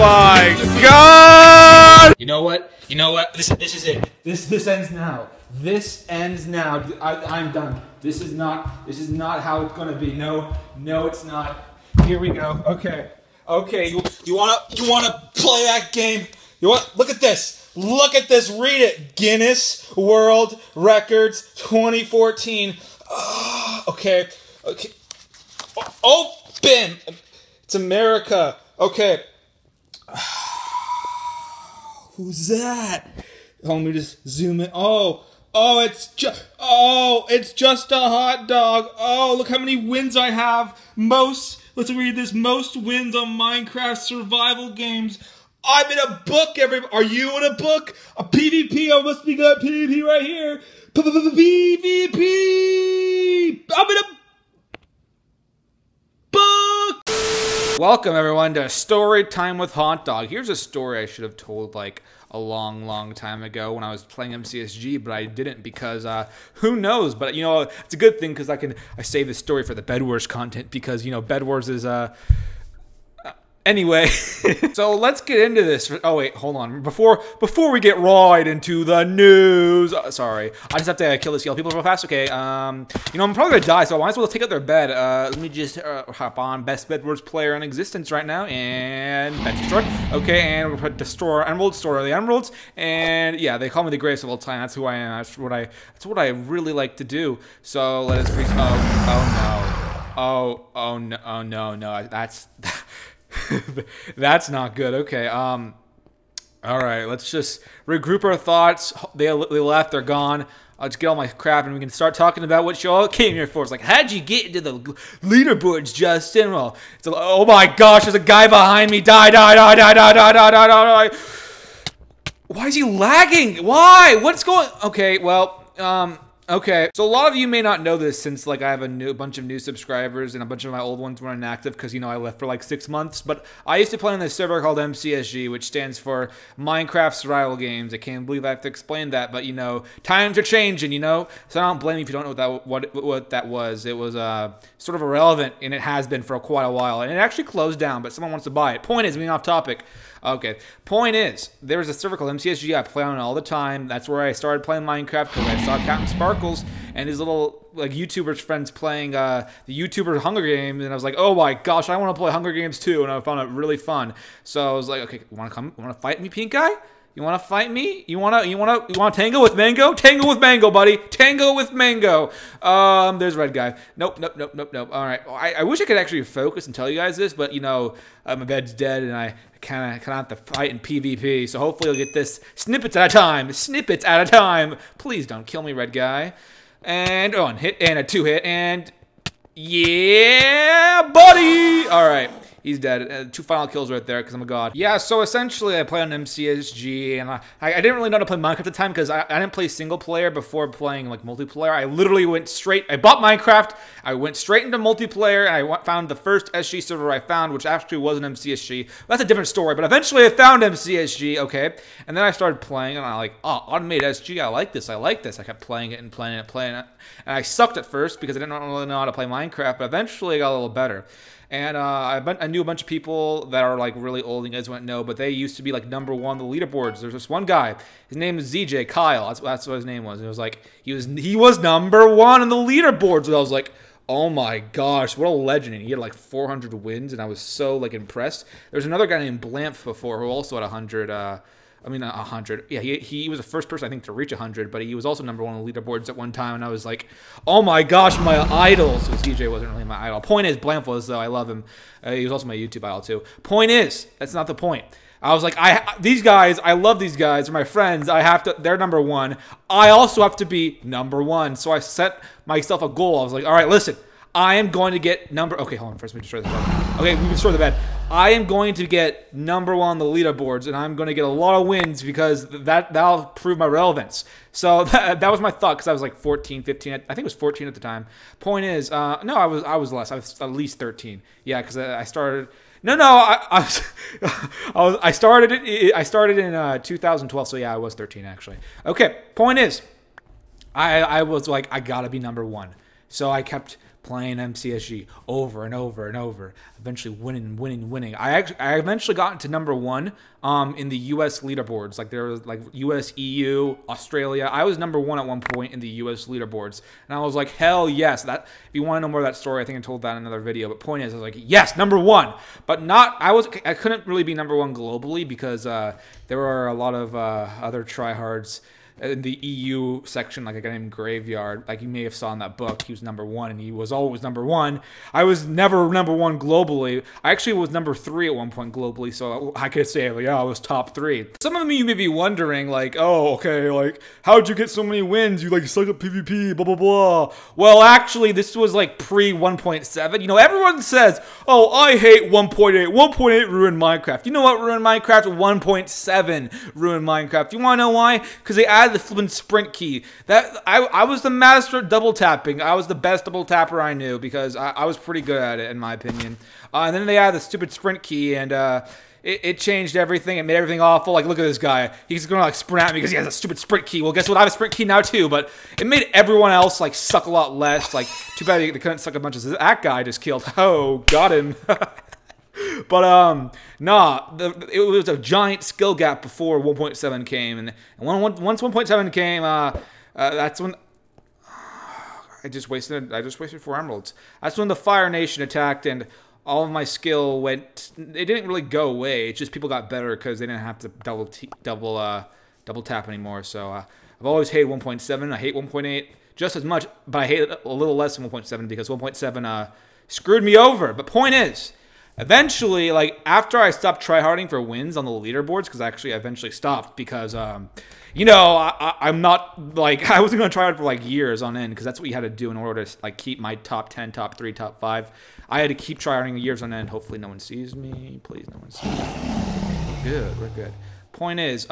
my god! You know what? You know what? This is it. This ends now. This ends now. I'm done. This is not how it's gonna be. No, it's not. Here we go. Okay. You wanna play that game? Look at this. Look at this. Read it. Guinness World Records 2014. Okay. Open. It's America. Okay. Who's that? Let me just zoom in. It's just a hot dog. Oh, look how many wins I have. Let's read this. Most wins on Minecraft survival games. I'm in a book, everybody. Are you in a book? A PvP. I must be good. PvP right here. PvP. I'm in a book. Welcome, everyone, to Story Time with Hot Dog. Here's a story I should have told, like, a long time ago when I was playing MCSG, but I didn't because, who knows? But, you know, it's a good thing because I save this story for the Bedwars content because, you know, Bedwars is, anyway, so let's get into this. Oh wait, hold on. Before we get right into the news, sorry, I just have to kill these yellow people real fast. Okay, you know, I'm probably gonna die, so I might as well take out their bed. Let me just hop on best Bedwars player in existence right now, and that's destroyed. Okay, and we'll put destroy emeralds, store the emeralds, and yeah, they call me the greatest of all time. That's who I am. That's what I really like to do. So let us. Oh no, that's. That's not good. Okay, all right, let's just regroup our thoughts. They left, they're gone. I'll just get all my crap and we can start talking about what you all came here for. It's like, how'd you get into the leaderboards, Justin? Well, oh my gosh, there's a guy behind me. Die. Why is he lagging? Why? What's going... Okay, well, okay, so a lot of you may not know this since, like, I have a bunch of new subscribers and a bunch of my old ones were inactive because, you know, I left for like 6 months. But I used to play on this server called MCSG, which stands for Minecraft Survival Games. I can't believe I have to explain that, but, you know, times are changing, you know? So I don't blame you if you don't know what that was. It was sort of irrelevant, and it has been for quite a while. And it actually closed down, but someone wants to buy it. Point is, being off topic. Okay, point is, there was a server called MCSG. I play on it all the time. That's where I started playing Minecraft because I saw Captain Sparkles and his little, like, YouTubers friends playing the YouTuber Hunger Games, and I was like, oh my gosh, I want to play Hunger Games too, and I found it really fun. So I was like, okay, you want to come? You want to fight me, pink guy? You want to fight me? You want to tango with Mango? Tango with Mango, buddy. Tango with Mango. There's red guy. Nope. All right. I wish I could actually focus and tell you guys this, but, you know, my bed's dead and I kind of have to fight in PvP. So hopefully you'll get this snippets at a time. Snippets at a time. Please don't kill me, red guy. And one hit and a 2-hit and yeah, buddy. All right. He's dead. 2 final kills right there because I'm a god. Yeah, so essentially I play on MCSG, and I didn't really know how to play Minecraft at the time because I didn't play single player before playing like multiplayer. I literally went straight, I bought Minecraft, I went straight into multiplayer, and I found the first SG server I found, which actually wasn't MCSG. That's a different story, but eventually I found MCSG, okay? And then I started playing, and I'm like, oh, automated SG, I like this. I kept playing it and playing it. And I sucked at first because I didn't really know how to play Minecraft, but eventually I got a little better. And I knew a bunch of people that are like really old, and you guys wouldn't know, but they used to be like #1 on the leaderboards. There's this one guy, his name is ZJ Kyle. That's what his name was. And it was like he was #1 on the leaderboards. And I was like, oh my gosh, what a legend! And he had like 400 wins, and I was so like impressed. There's another guy named Blamph before who also had 100. 100. Yeah, he was the first person, I think, to reach 100, but he was also #1 on the leaderboards at one time, and I was like, oh my gosh, my idol. So CJ wasn't really my idol. Point is, Blamph was, though. I love him. He was also my YouTube idol, too. Point is, that's not the point. I was like, these guys, I love these guys. They're my friends. They're #1. I also have to be #1. So I set myself a goal. I was like, all right, listen. I am going to get okay, hold on. First, let me destroy the bed. Okay, we destroy the bed. I am going to get #1 on the leaderboards, and I'm going to get a lot of wins because that'll prove my relevance. So that was my thought because I was like 14, 15. I think it was 14 at the time. Point is, no, I was less. I was at least 13. Yeah, because I started. I started in 2012. So yeah, I was 13 actually. Okay, point is, I was like, I gotta be #1. So I kept playing MCSG over and over and over, eventually winning. I eventually got into #1 in the US leaderboards. Like there was like US, EU, Australia. I was #1 at one point in the US leaderboards, and I was like, hell yes. That if you want to know more of that story, I think I told that in another video. But point is, I was like, yes, #1, but not. I couldn't really be #1 globally because there were a lot of other tryhards in the EU section, like a guy named Graveyard, like you may have saw in that book. He was #1, and he was always #1. I was never #1 globally. I actually was #3 at one point globally, so I could say, like, yeah, I was top 3. Some of you may be wondering, like, oh, okay, like, how'd you get so many wins? You, like, suck at PvP, blah, blah, blah. Well, actually, this was, like, pre-1.7. You know, everyone says, oh, I hate 1.8. 1.8 ruined Minecraft. You know what ruined Minecraft? 1.7 ruined Minecraft. You want to know why? Because they added the flipping sprint key. That I was the master at double tapping. I was the best double tapper I knew because I was pretty good at it, in my opinion. And then they added the stupid sprint key, and it changed everything. It made everything awful. Like, look at this guy. He's gonna like sprint at me because he has a stupid sprint key. Well, guess what? I have a sprint key now too, but it made everyone else like suck a lot less. Like, too bad they couldn't suck as much as that guy just killed. Oh, got him. But nah, it was a giant skill gap before 1.7 came, and once 1.7 came, that's when I just wasted 4 emeralds. That's when the Fire Nation attacked, and all of my skill went. It didn't really go away. It's just people got better because they didn't have to double tap anymore. So I've always hated 1.7. I hate 1.8 just as much, but I hate it a little less than 1.7 because 1.7 screwed me over. But point is, eventually, like, after I stopped tryharding for wins on the leaderboards, because actually I eventually stopped because, you know, I'm not, like, I wasn't going to try hard for, like, years on end, because that's what you had to do in order to, like, keep my top 10, top 3, top 5. I had to keep tryharding years on end. Hopefully no one sees me. Please, no one sees me. Good, we're good. Point is,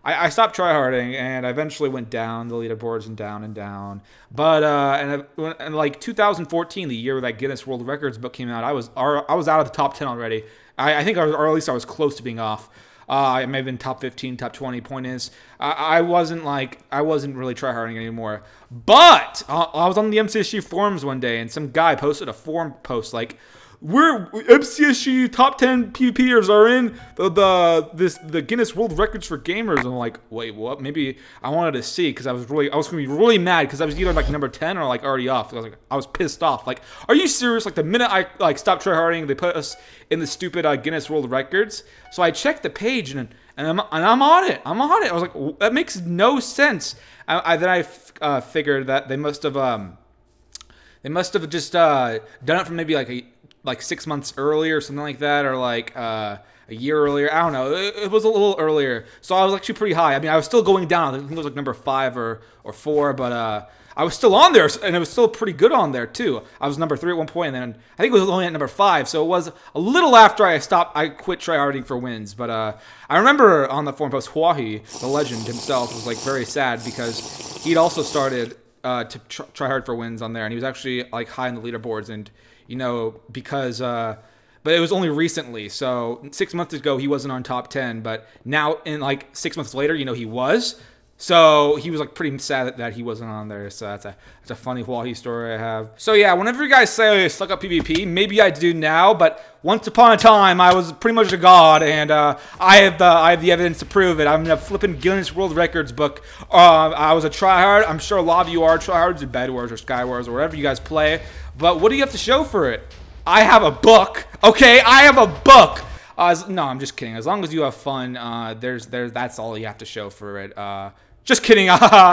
I stopped tryharding, and I eventually went down the leaderboards and down and down. But and like 2014, the year that Guinness World Records book came out, I was out of the top 10 already. I think, or at least I was close to being off. I may have been top 15, top 20. Point is, I wasn't really tryharding anymore. But I was on the MCSG forums one day, and some guy posted a forum post like, we're MCSG top 10 PvPers are in the Guinness World Records for gamers. And I'm like, wait, what? Maybe I wanted to see because I was gonna be really mad because I was either like number 10 or like already off. I was pissed off. Like, are you serious? Like the minute I like stopped tryharding, they put us in the stupid Guinness World Records. So I checked the page and I'm on it. I'm on it. I was like, that makes no sense. Then I figured that they must have just done it from maybe like 6 months earlier or something like that, or like a year earlier. I don't know. It was a little earlier, so I was actually pretty high. I mean, I was still going down. I think it was like number 5 or 4, but I was still on there, and it was still pretty good on there too. I was number 3 at one point, and then I think it was only at number 5. So it was a little after I quit tryharding for wins. But I remember on the forum post, Huahi, the legend himself, was like very sad because he'd also started to try hard for wins on there, and he was actually like high in the leaderboards, and you know, because but it was only recently. So 6 months ago he wasn't on top 10, but now in like 6 months later, you know, he was. So he was like pretty sad that he wasn't on there. So that's a funny Huahi story I have. So yeah, whenever you guys say I suck up PvP, maybe I do now, but once upon a time I was pretty much a god, and I have the evidence to prove it. I'm in a flipping Guinness World Records book. I was a tryhard. I'm sure a lot of you are tryhards in Bedwars or Skywars or wherever you guys play. But what do you have to show for it? I have a book. Okay, I have a book. No, I'm just kidding. As long as you have fun, that's all you have to show for it. Just kidding.